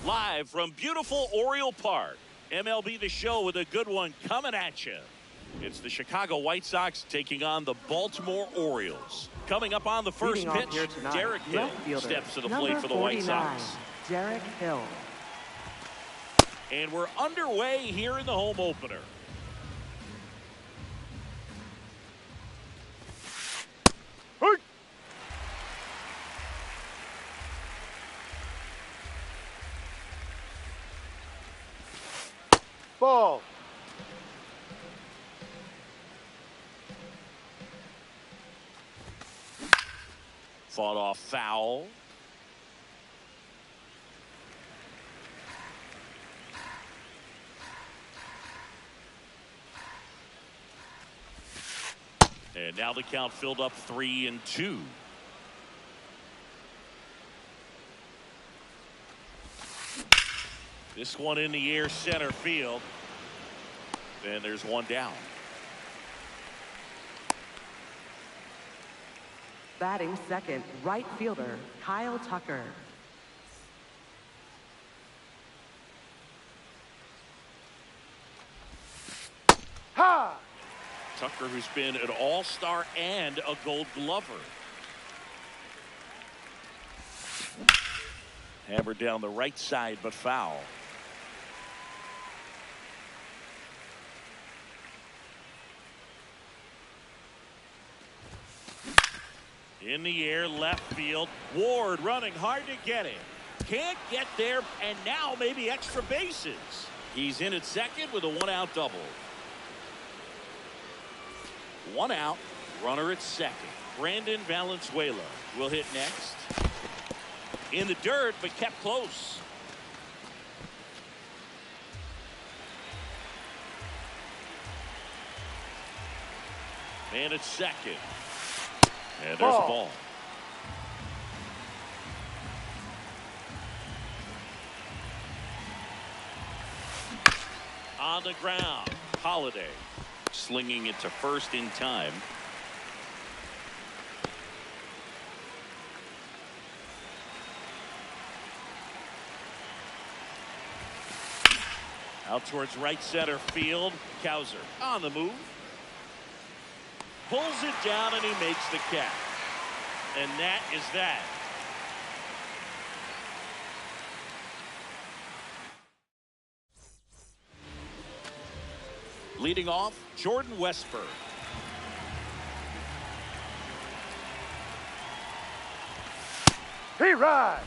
Live from beautiful Oriole Park, MLB The Show with a good one coming at you. It's the Chicago White Sox taking on the Baltimore Orioles. Coming up on the first pitch, Derek Hill steps to the plate for the White Sox. Derek Hill. And we're underway here in the home opener. Ball. Fought off foul. And now the count filled up 3-2. This one in the air, center field. And there's one down. Batting second, right fielder, Kyle Tucker. Ha! Tucker, who's been an all-star and a Gold Glover. Hammered down the right side, but foul. In the air, left field. Ward running hard to get it. Can't get there, and now maybe extra bases. He's in at second with a one-out double. One out, runner at second. Brandon Valenzuela will hit next. In the dirt, but kept close. Man at second. And there's a ball. On the ground, Holiday slinging it to first in time. Out towards right center field. Cowser on the move. Pulls it down and he makes the catch. And that is that. Leading off, Jordan Westburg. He rides.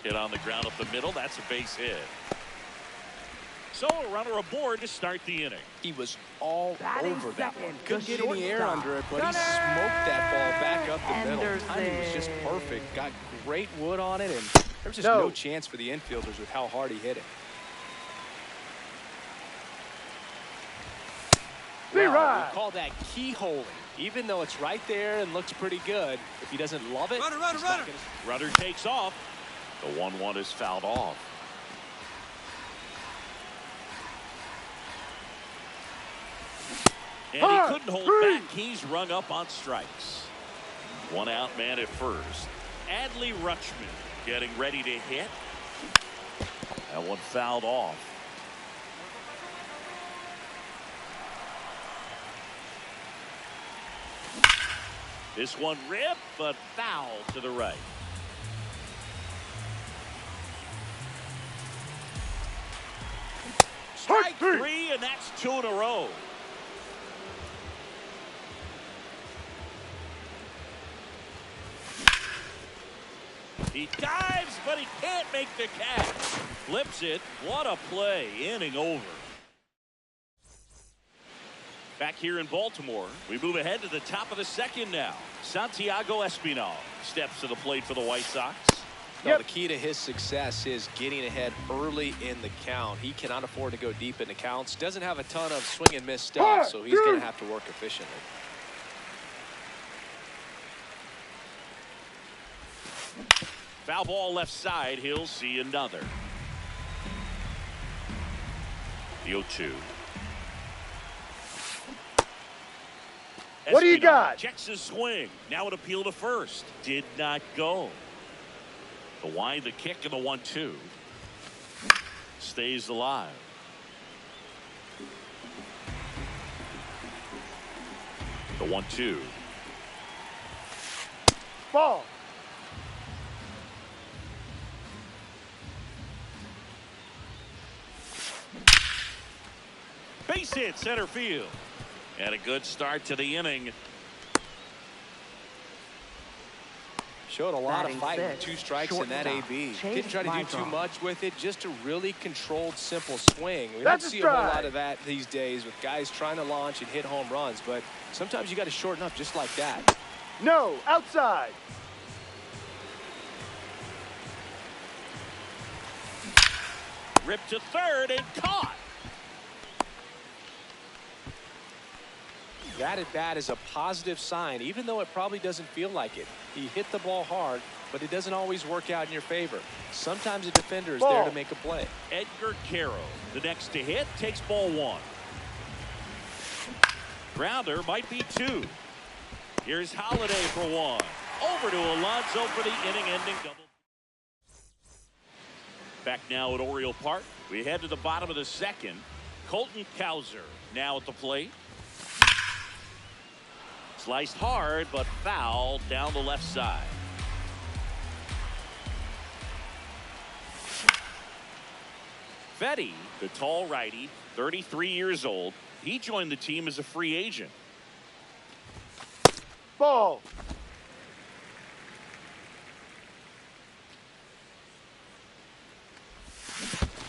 Hit on the ground up the middle. That's a base hit. So a runner aboard to start the inning. He was all over that one. Couldn't get any air shortstop. under it, but he smoked that ball back up the middle. Anderson. Timing was just perfect. Got great wood on it, and there was just no chance for the infielders with how hard he hit it. We call that keyholing. Even though it's right there and looks pretty good, if he doesn't love it, Runner takes off. The 1-1 is fouled off. And he couldn't hold back. He's rung up on strikes. One out man at first. Adley Rutschman getting ready to hit. That one fouled off. This one ripped, but foul to the right. Strike three, and that's 2 in a row. He dives, but he can't make the catch. Flips it. What a play. Inning over. Back here in Baltimore, we move ahead to the top of the second now. Santiago Espinal steps to the plate for the White Sox. No, the key to his success is getting ahead early in the count. He cannot afford to go deep in the counts. Doesn't have a ton of swing and miss stuff, so he's going to have to work efficiently. Foul ball left side. He'll see another. The 0-2. What do you got? Checks his swing. Now an appeal to first. Did not go. The wind, the kick, and the 1-2. Stays alive. The 1-2. Ball. Base hit center field. And a good start to the inning. Showed a lot of fight with 2 strikes in that AB. Didn't try to do too much with it. Just a really controlled, simple swing. We don't see a whole lot of that these days with guys trying to launch and hit home runs. But sometimes you got to shorten up just like that. No, outside. Ripped to third and caught. That at bat is a positive sign, even though it probably doesn't feel like it. He hit the ball hard, but it doesn't always work out in your favor. Sometimes a defender is there to make a play. Edgar Caro, the next to hit, takes ball 1. Grounder might be 2. Here's Holiday for 1. Over to Alonso for the inning-ending double. Back now at Oriole Park. We head to the bottom of the second. Colton Cowser now at the plate. Sliced hard, but foul down the left side. Fetty, the tall righty, 33 years old. He joined the team as a free agent. Ball.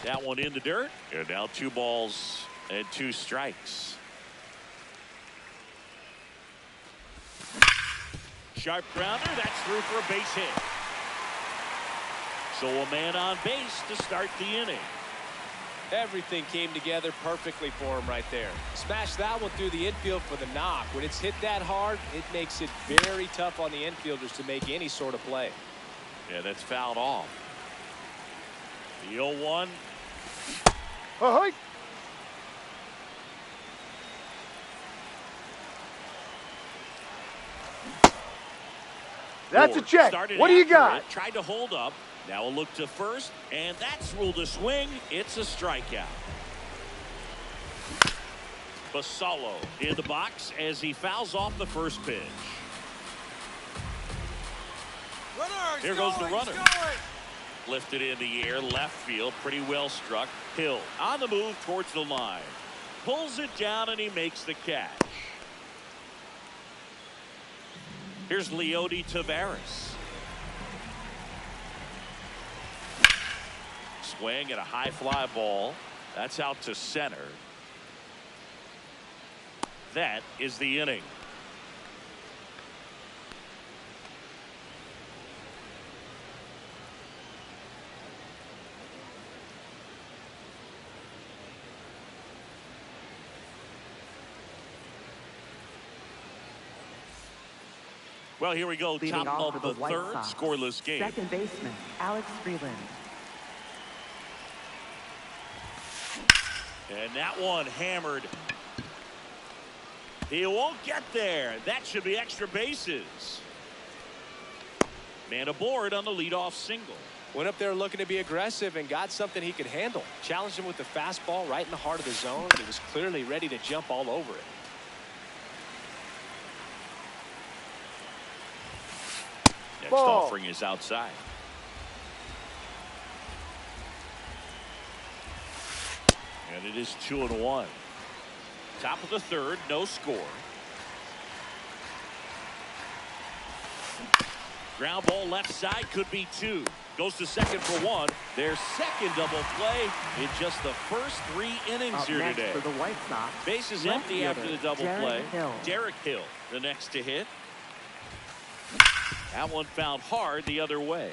That one in the dirt. And now 2 balls and 2 strikes. Sharp grounder. That's through for a base hit. So a man on base to start the inning. Everything came together perfectly for him right there. Smashed that one through the infield for the knock. When it's hit that hard, it makes it very tough on the infielders to make any sort of play. Yeah, that's fouled off. The 0-1. Ahoy. That's a check. What do you got? Tried to hold up. Now a look to first, and that's ruled a swing. It's a strikeout. Basallo in the box as he fouls off the first pitch. Here goes the runner. Lifted in the air, left field, pretty well struck. Hill on the move towards the line. Pulls it down, and he makes the catch. Here's Leody Taveras. Swing at a high fly ball. That's out to center. That is the inning. Well, here we go. Leading Top of the the White third, Sox, scoreless game. Second baseman, Alex Freeland. And that one hammered. He won't get there. That should be extra bases. Man aboard on the leadoff single. Went up there looking to be aggressive and got something he could handle. Challenged him with the fastball right in the heart of the zone. He was clearly ready to jump all over it. Next offering is outside. And it is 2-1. Top of the third, no score. Ground ball left side, could be 2. Goes to second for 1. Their second double play in just the first 3 innings here today. For the White Sox, base is empty after the double play. Hill. Derek Hill, the next to hit. That one found hard the other way.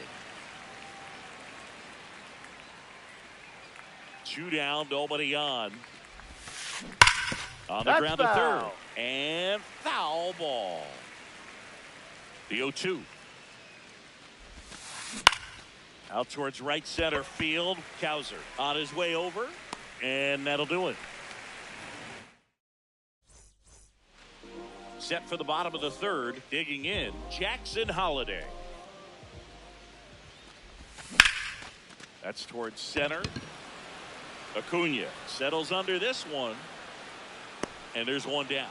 2 down, nobody on. On the ground to third. And foul ball. The 0-2. Out towards right center field. Cowser on his way over. And that'll do it. Set for the bottom of the third. Digging in, Jackson Holliday. That's towards center. Acuna settles under this one. And there's one down.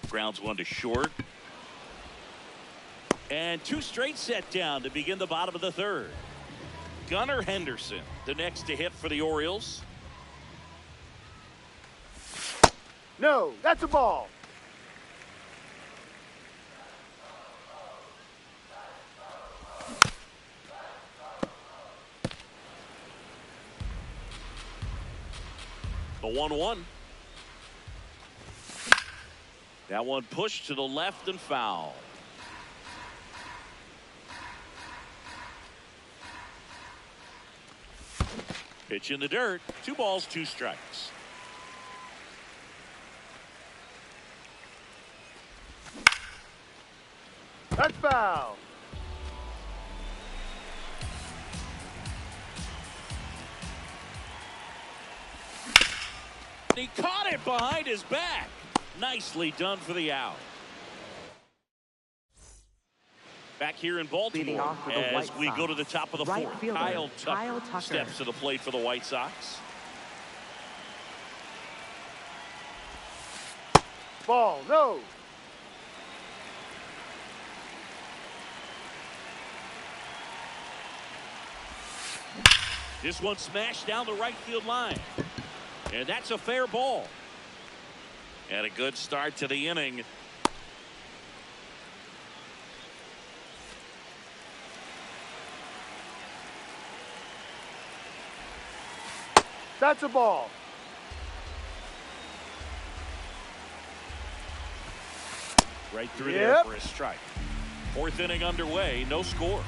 Grounds one to short. And 2 straight set down to begin the bottom of the third. Gunnar Henderson, the next to hit for the Orioles. No, that's a ball. The 1-1. That one pushed to the left and foul. Pitch in the dirt. 2 balls, 2 strikes. That's foul. He caught it behind his back. Nicely done for the out. Back here in Baltimore as we go to the top of the fourth. Kyle Tucker steps to the plate for the White Sox. Ball, no. This one smashed down the right field line. And that's a fair ball. And a good start to the inning. That's a ball. Right through there for a strike. 4th inning underway, no score.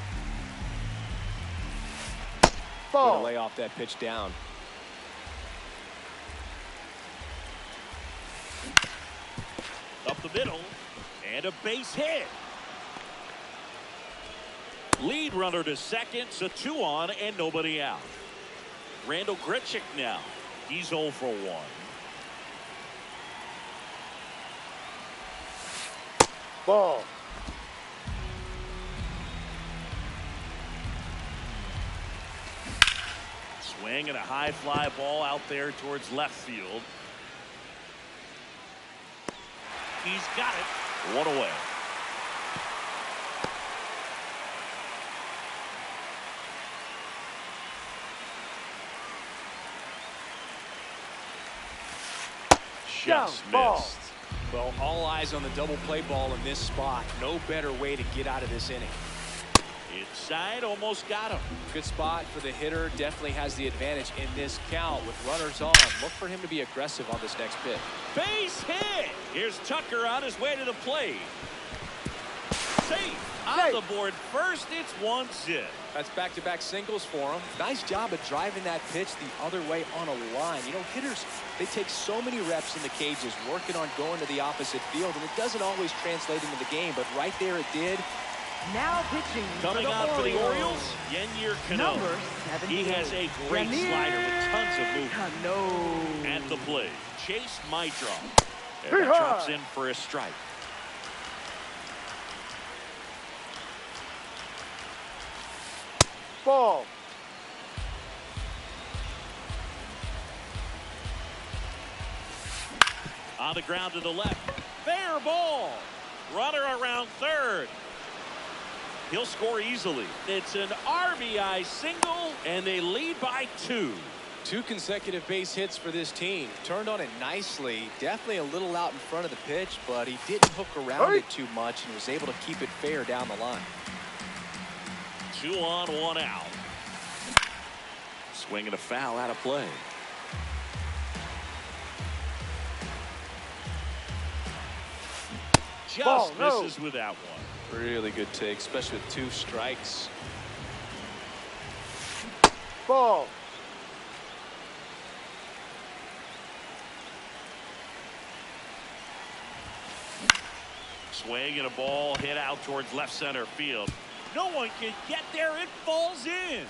Ball. Lay off that pitch down. Up the middle, and a base hit. Lead runner to second, so 2 on and nobody out. Randall Grichuk now. He's 0 for 1. Ball. Swing and a high fly ball out there towards left field. He's got it. 1 away. Just missed. Well, all eyes on the double play ball in this spot. No better way to get out of this inning. Inside, almost got him. Good spot for the hitter. Definitely has the advantage in this count with runners on. Look for him to be aggressive on this next pitch. Base hit. Here's Tucker on his way to the plate. safe. On the board first, it's 1-zip. That's back-to-back singles for him. Nice job of driving that pitch the other way on a line. You know, hitters, they take so many reps in the cages, working on going to the opposite field, and it doesn't always translate into the game, but right there it did. Now pitching coming on for the Orioles, Yennier Cano. He has a great slider with tons of movement. At the plate, Chase Meidroth. And that drops in for a strike. Ball. On the ground to the left. Fair ball. Runner around third. He'll score easily. It's an RBI single, and they lead by 2. 2 consecutive base hits for this team. Turned on it nicely. Definitely a little out in front of the pitch, but he didn't hook around it too much and was able to keep it fair down the line. 2 on, 1 out. Swinging a foul out of play. Just misses with that one. Really good take, especially with 2 strikes. Ball. Swing and a ball hit out towards left center field. No one can get there. It falls in.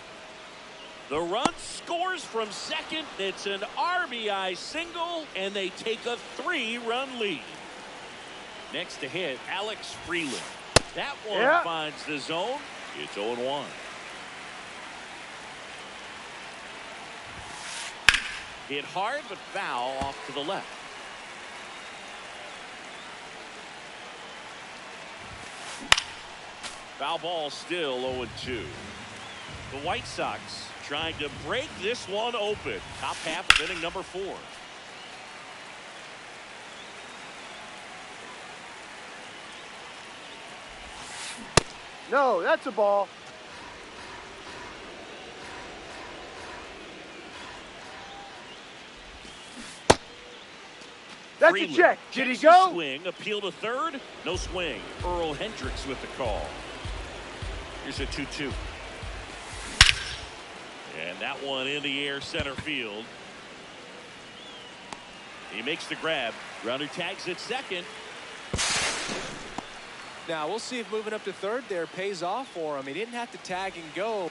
The run scores from second. It's an RBI single, and they take a 3-run lead. Next to hit, Alex Freeland. That one finds the zone. It's 0-1. Hit hard, but foul off to the left. Foul ball still 0-2. The White Sox trying to break this one open. Top half of inning number 4. No, that's a ball. That's Freeland. a check. Did he Chase go? Swing, appeal to third. No swing. Earl Hendricks with the call. Here's a 2-2. And that one in the air center field. He makes the grab. Runner tags at second. Now we'll see if moving up to third there pays off for him. He didn't have to tag and go,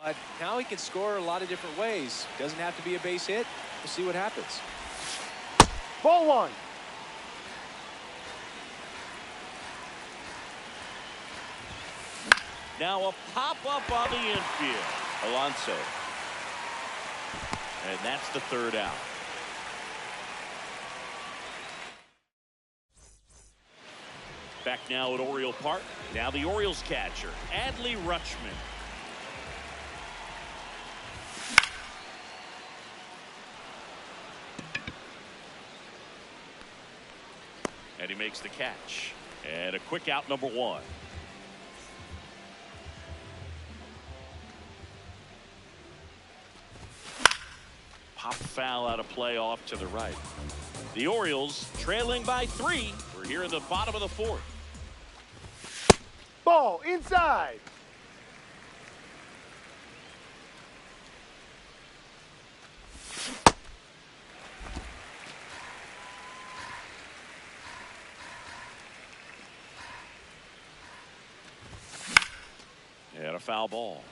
but now he can score a lot of different ways. Doesn't have to be a base hit. We'll see what happens. Ball 1. Now a pop-up on the infield. Alonso. And that's the 3rd out. Back now at Oriole Park. Now the Orioles catcher, Adley Rutschman. And he makes the catch. And a quick out, number 1. Pop foul out of play off to the right. The Orioles trailing by 3. We're here in the bottom of the 4th. Ball inside. And a foul ball.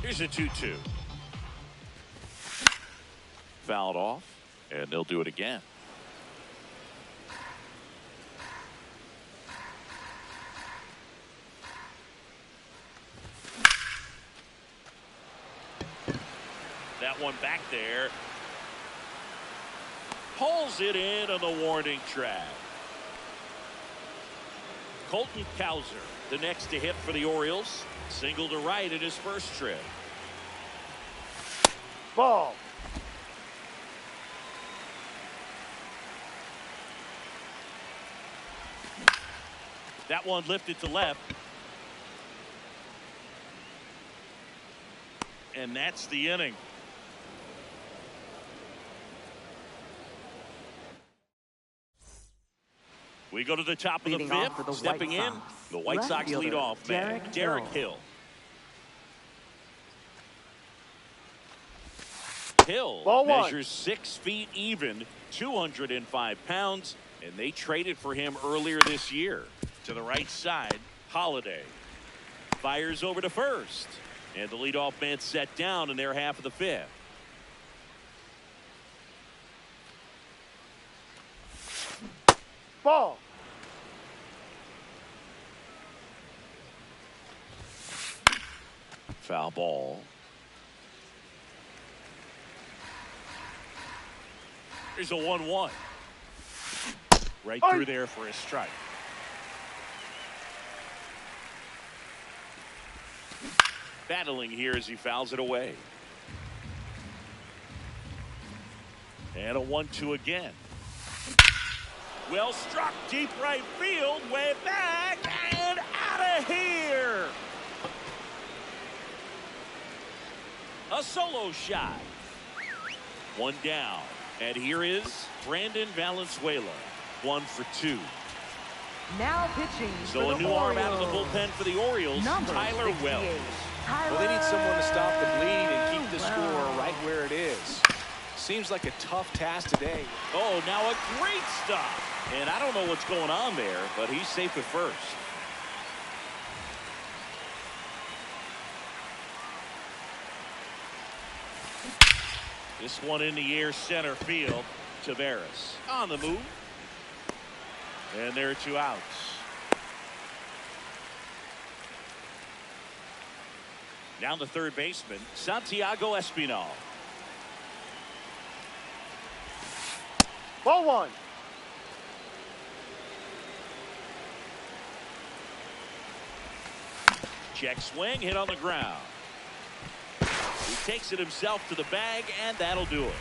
Here's a 2-2. Fouled off, and they'll do it again. That one back there. Pulls it in on the warning track. Colton Cowser, the next to hit for the Orioles. Single to right in his first trip. Ball. That one lifted to left. And that's the inning. We go to the top of the fifth. Stepping in, the White Sox lead off man, Derek Hill. Hill measures 6 feet even, 205 pounds, and they traded for him earlier this year. To the right side, Holiday fires over to first, and the leadoff man set down in their half of the fifth. Ball. Foul ball. Here's a 1-1. Right through there for a strike. Battling here as he fouls it away. And a 1-2 again. Well struck, deep right field, way back, and out of here. A solo shot. One down. And here is Brandon Valenzuela, 1 for 2. Now pitching. So a new arm out of the bullpen for the Orioles, Tyler Wells. Well, they need someone to stop the bleed and keep the score right where it is. Seems like a tough task today. Oh, now a great stop. And I don't know what's going on there, but he's safe at first. This one in the air, center field. Taveras on the move. And there are 2 outs. Down to third baseman, Santiago Espinal. Ball 1. Check swing, hit on the ground. He takes it himself to the bag, and that'll do it.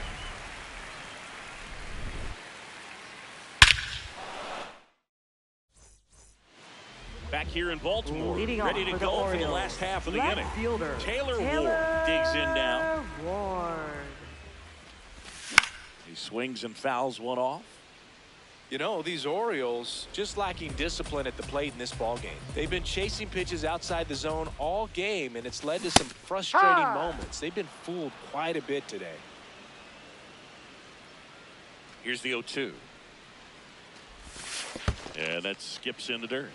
Back here in Baltimore, ready to go for the last half of the inning. Taylor Ward digs in now. He swings and fouls one off. You know, these Orioles just lacking discipline at the plate in this ball game. They've been chasing pitches outside the zone all game, and it's led to some frustrating moments. They've been fooled quite a bit today. Here's the 0-2. And that skips in the dirt.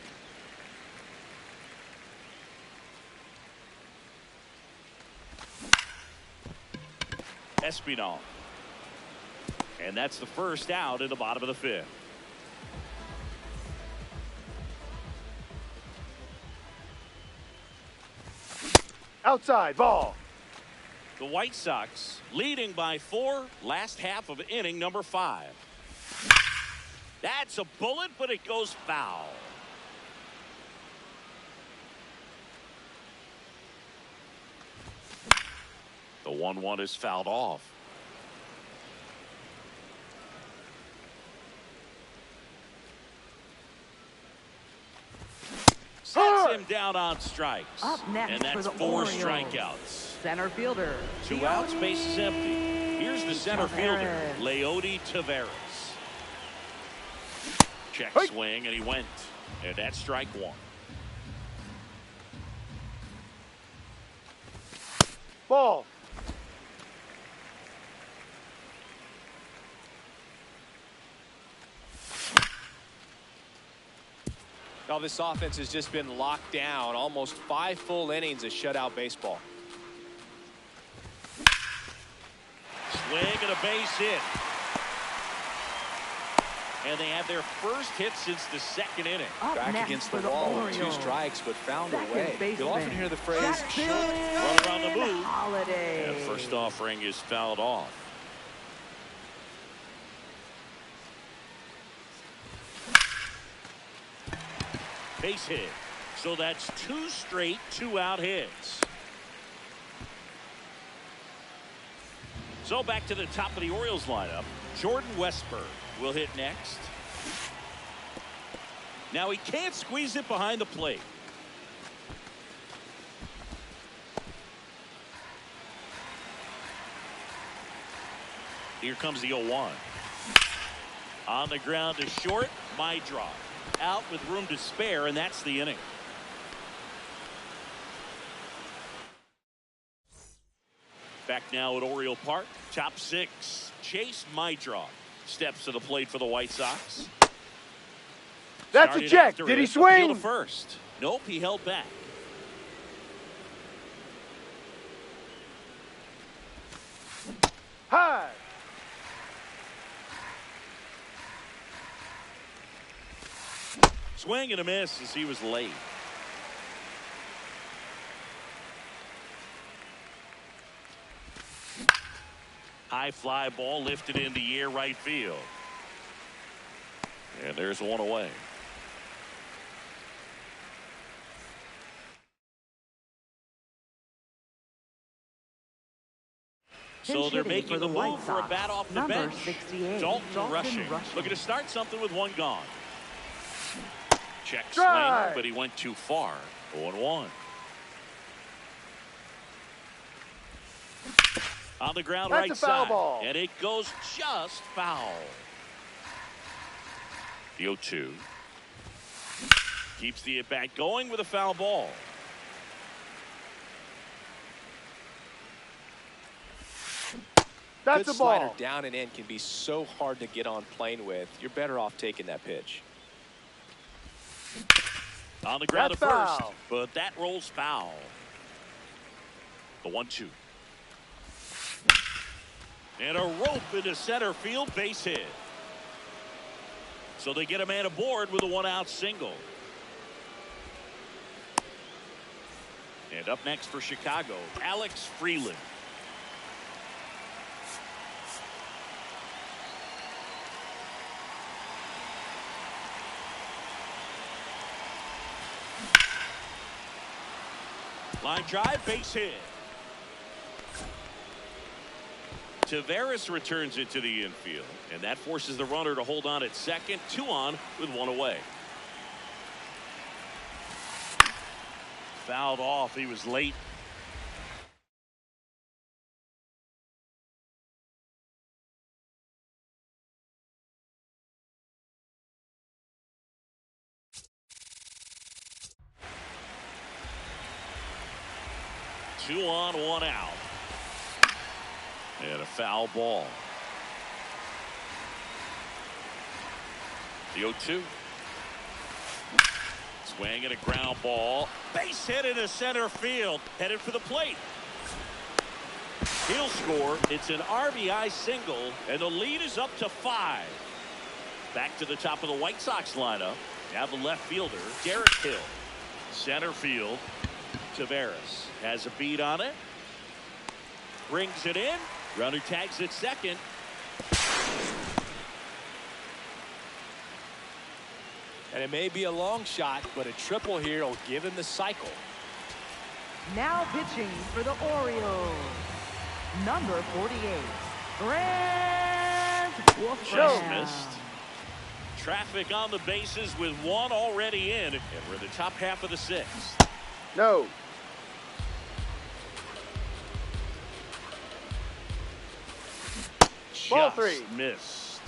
Espinal. And that's the first out in the bottom of the fifth. Outside, ball. The White Sox leading by 4, last half of inning number 5. That's a bullet, but it goes foul. The 1-1 is fouled off. Sets him down on strikes. Up next and that's for the 4 Orioles. Strikeouts. Center fielder. 2 outs, base is empty. Here's the center fielder, Leody Taveras. Check swing, and he went. And that's strike 1. Ball. Now this offense has just been locked down. Almost 5 full innings of shutout baseball. Swing and a base hit. And they have their first hit since the 2nd inning. Back against the wall with 2 strikes, but found a way. You'll often hear the phrase, run around the move. Holiday. And first offering is fouled off. Base hit. So that's 2 straight 2-out hits. So back to the top of the Orioles lineup. Jordan Westburg will hit next. Now he can't squeeze it behind the plate. Here comes the 0-1. On the ground to short, my drop. out with room to spare, and that's the inning. Back now at Oriole Park, top 6. Chase Meidroth steps to the plate for the White Sox. That's a check. Did he swing? To first. Nope, he held back. High. Swing and a miss as he was late. High fly ball lifted in the air right field. And there's one away. So they're making the move for a bat off the bench. Dalton Rushing. Looking to start something with one gone. Check swing, but he went too far. 0-1. On the ground, right side. Ball. And it goes just foul. The 0-2. Keeps the at-bat going with a foul ball. That's Good a ball. Slider down and in can be so hard to get on plane with. You're better off taking that pitch. On the ground at first, but that rolls foul. The 1-2. And a rope into center field, base hit. So they get a man aboard with a 1-out single. And up next for Chicago, Alex Freeland. Line drive, base hit. Taveras returns it to the infield, and that forces the runner to hold on at second. 2 on with 1 away. Fouled off. He was late. Two on, 1 out. And a foul ball. The 0-2. Swing and a ground ball. Base hit into center field. Headed for the plate. He'll score. It's an RBI single, and the lead is up to 5. Back to the top of the White Sox lineup. Now the left fielder, Derek Hill. Center field, Taveras has a beat on it. Brings it in. Runner tags at second. And it may be a long shot, but a triple here will give him the cycle. Now pitching for the Orioles, number 48, Grant Wolfram. Missed. Traffic on the bases with 1 already in, and we're in the top half of the 6th. No. Ball 3. Missed.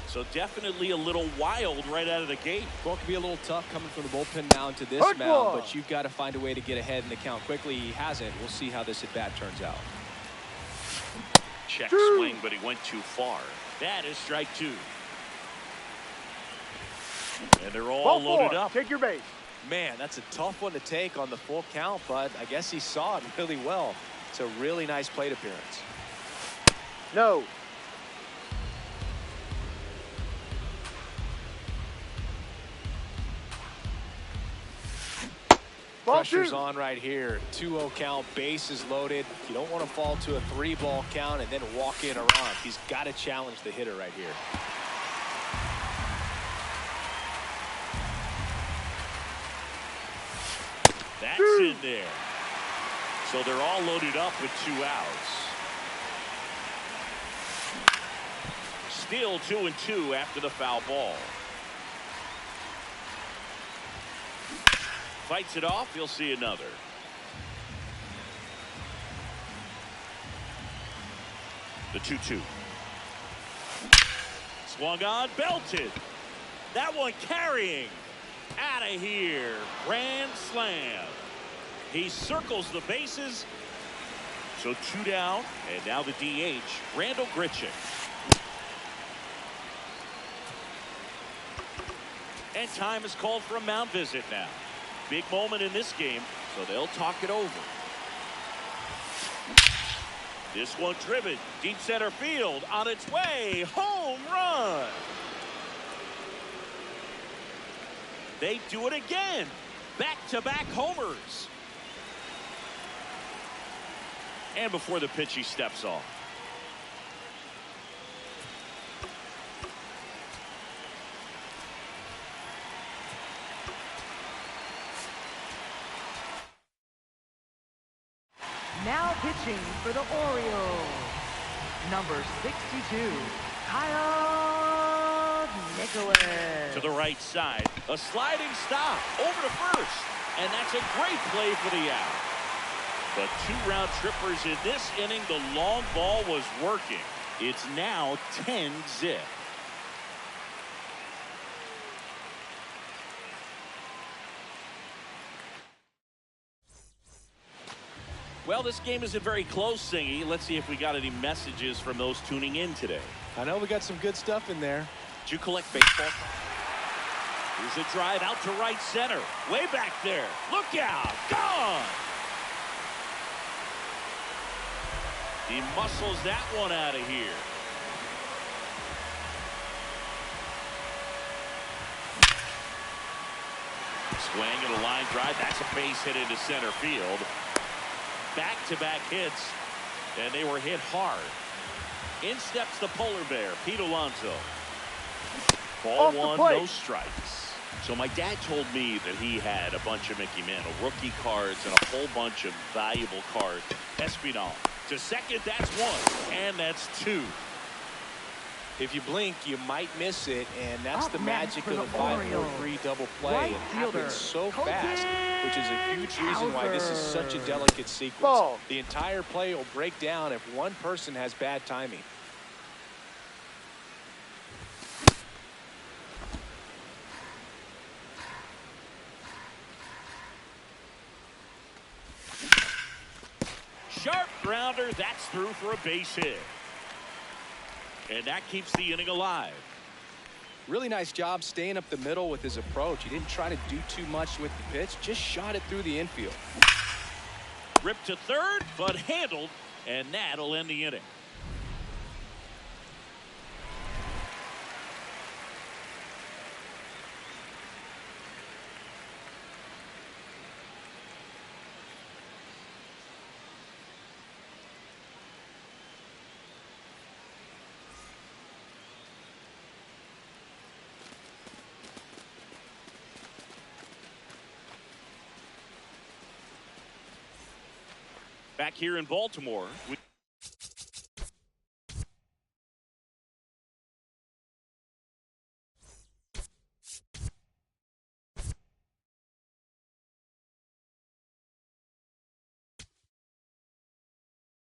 So definitely a little wild right out of the gate. Well, it can be a little tough coming from the bullpen now into this mound, but you've got to find a way to get ahead in the count quickly. He hasn't. We'll see how this at-bat turns out. Check swing, but he went too far. That is strike 2. And they're all loaded up. Take your base. Man, that's a tough one to take on the full count, but I guess he saw it really well. It's a really nice plate appearance. No. Pressure's on right here. 2-0 count, bases loaded. You don't want to fall to a 3-ball count and then walk in a run. He's got to challenge the hitter right here. That's in there. So they're all loaded up with 2 outs. Still 2-2 after the foul ball. Fights it off. You'll see another. The 2-2. Swung on, belted. That one carrying. Out of here. Grand slam. He circles the bases. So 2 down, and now the DH, Randal Grichuk. And time is called for a mound visit now. Big moment in this game, so they'll talk it over. This one driven, deep center field, on its way, home run. They do it again, back-to-back homers. And before the pitch, he steps off. Now pitching for the Orioles, number 62, Kyle Nicolas. To the right side, a sliding stop over to first, and that's a great play for the out. But 2 round trippers in this inning. The long ball was working. It's now 10-zip. Well, this game isn't very close, Singy. Let's see if we got any messages from those tuning in today. I know we got some good stuff in there. Did you collect baseball? Here's a drive out to right center. Way back there. Look out. Gone. He muscles that one out of here. Swing and a line drive. That's a base hit into center field. Back-to-back hits, and they were hit hard. In steps the polar bear, Pete Alonso. Ball one, no strikes. So my dad told me that he had a bunch of Mickey Mantle rookie cards and a whole bunch of valuable cards. Espinal to second, that's 1, and that's 2. If you blink, you might miss it, and that's the magic of the 5-4-3 double play. It happens so fast, which is a huge reason why this is such a delicate sequence. The entire play will break down if one person has bad timing. Sharp grounder, that's through for a base hit. And that keeps the inning alive. Really nice job staying up the middle with his approach. He didn't try to do too much with the pitch, just shot it through the infield. Ripped to third, but handled, and that'll end the inning. Back here in Baltimore.